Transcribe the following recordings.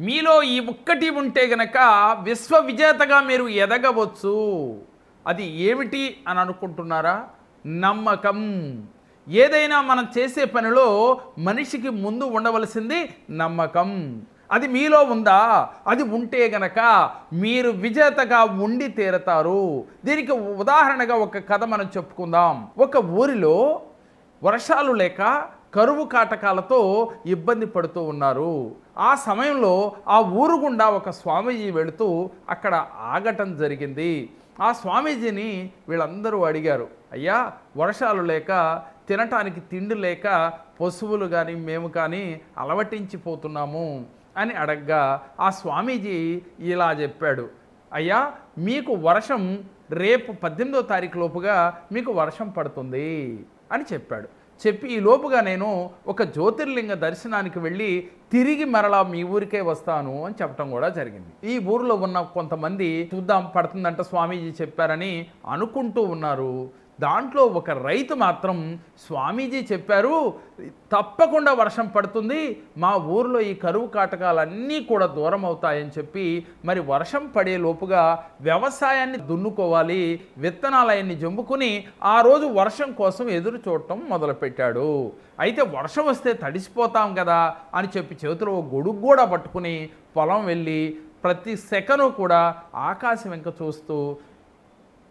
మీలో ఈ ఒక్కటి ఉంటే గనక విశ్వ విజేతగా మీరు ఎదగవచ్చు. అది ఏమిటి అని అనుకుంటున్నారా? నమ్మకం. ఏదైనా మనం చేసే పనిలో మనిషికి ముందు ఉండవలసింది నమ్మకం. అది మీలో ఉందా? అది ఉంటే గనక మీరు విజేతగా ఉండి తీరతారు. దీనికి ఉదాహరణగా ఒక కథ మనం చెప్పుకుందాం. ఒక ఊరిలో వర్షాలు లేక కరువు కాటకాలతో ఇబ్బంది పడుతూ ఉన్నారు. ఆ సమయంలో ఆ ఊరు గుండా ఒక స్వామీజీ వెళుతూ అక్కడ ఆగటం జరిగింది. ఆ స్వామీజీని వీళ్ళందరూ అడిగారు, అయ్యా వర్షాలు లేక తినటానికి తిండి లేక పశువులు కానీ మేము కానీ అలవటించిపోతున్నాము అని అడగ్గా ఆ స్వామీజీ ఇలా చెప్పాడు, అయ్యా మీకు వర్షం రేపు 18వ తారీఖు లోపుగా మీకు వర్షం పడుతుంది అని చెప్పాడు. చెప్పి ఈ లోపుగా నేను ఒక జ్యోతిర్లింగ దర్శనానికి వెళ్ళి తిరిగి మరలా మీ ఊరికే వస్తాను అని చెప్పడం కూడా జరిగింది. ఈ ఊరిలో ఉన్న కొంతమంది చూద్దాం పడుతుందంట స్వామీజీ చెప్పారని అనుకుంటూ ఉన్నారు. దాంట్లో ఒక రైతు మాత్రం స్వామీజీ చెప్పారు తప్పకుండా వర్షం పడుతుంది, మా ఊరిలో ఈ కరువు కాటకాలన్నీ కూడా దూరం అవుతాయని చెప్పి మరి వర్షం పడే లోపుగా వ్యవసాయాన్ని దున్నుకోవాలి, విత్తనాలయన్ని జంపుకుని ఆ రోజు వర్షం కోసం ఎదురు చూడటం మొదలుపెట్టాడు. అయితే వర్షం వస్తే తడిసిపోతాం కదా అని చెప్పి చేతిలో గొడుగు కూడా పట్టుకుని పొలం వెళ్ళి ప్రతి సెకను కూడా ఆకాశం వెంక చూస్తూ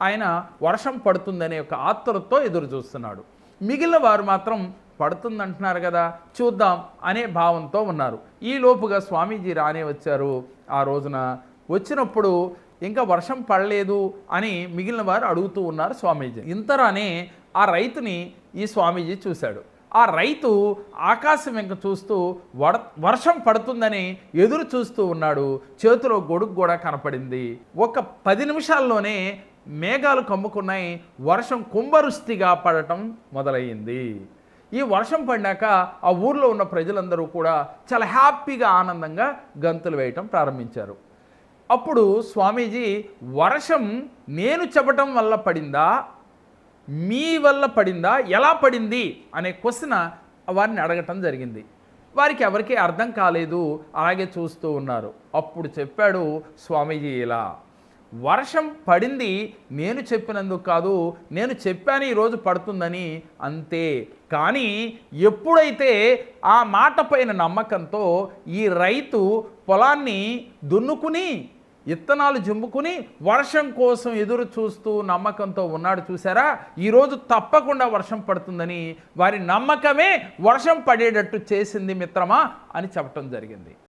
ఆయన వర్షం పడుతుందనే ఒక ఆత్రుతతో ఎదురు చూస్తున్నాడు. మిగిలిన వారు మాత్రం పడుతుందంటున్నారు కదా చూద్దాం అనే భావంతో ఉన్నారు. ఈ లోపుగా స్వామీజీ రానే వచ్చారు. ఆ రోజున వచ్చినప్పుడు ఇంకా వర్షం పడలేదు అని మిగిలిన వారు అడుగుతూ ఉన్నారు స్వామీజీ. ఇంతరానే ఆ రైతుని ఈ స్వామీజీ చూశాడు. ఆ రైతు ఆకాశం వెంక చూస్తూ వర్షం పడుతుందని ఎదురు చూస్తూ ఉన్నాడు. చేతిలో గొడుగు కూడా కనపడింది. ఒక 10 నిమిషాల్లోనే మేఘాలు కమ్ముకున్నాయి. వర్షం కుంభవృష్టిగా పడటం మొదలయ్యింది. ఈ వర్షం పడినాక ఆ ఊర్లో ఉన్న ప్రజలందరూ కూడా చాలా హ్యాపీగా ఆనందంగా గంతులు వేయటం ప్రారంభించారు. అప్పుడు స్వామీజీ వర్షం నేను చెప్పటం వల్ల పడిందా, మీ వల్ల పడిందా, ఎలా పడింది అనే క్వశ్చన్ వారిని అడగటం జరిగింది. వారికి ఎవరికీ అర్థం కాలేదు, అలాగే చూస్తూ ఉన్నారు. అప్పుడు చెప్పాడు స్వామీజీ ఇలా, వర్షం పడింది నేను చెప్పినందుకు కాదు, నేను చెప్పాను ఈరోజు పడుతుందని అంతే. కానీ ఎప్పుడైతే ఆ మాట పైన నమ్మకంతో ఈ రైతు పొలాన్ని దున్నుకుని విత్తనాలు జంపుకుని వర్షం కోసం ఎదురు చూస్తూ నమ్మకంతో ఉన్నాడు చూసారా, ఈరోజు తప్పకుండా వర్షం పడుతుందని వారి నమ్మకమే వర్షం పడేటట్టు చేసింది మిత్రమా అని చెప్పటం జరిగింది.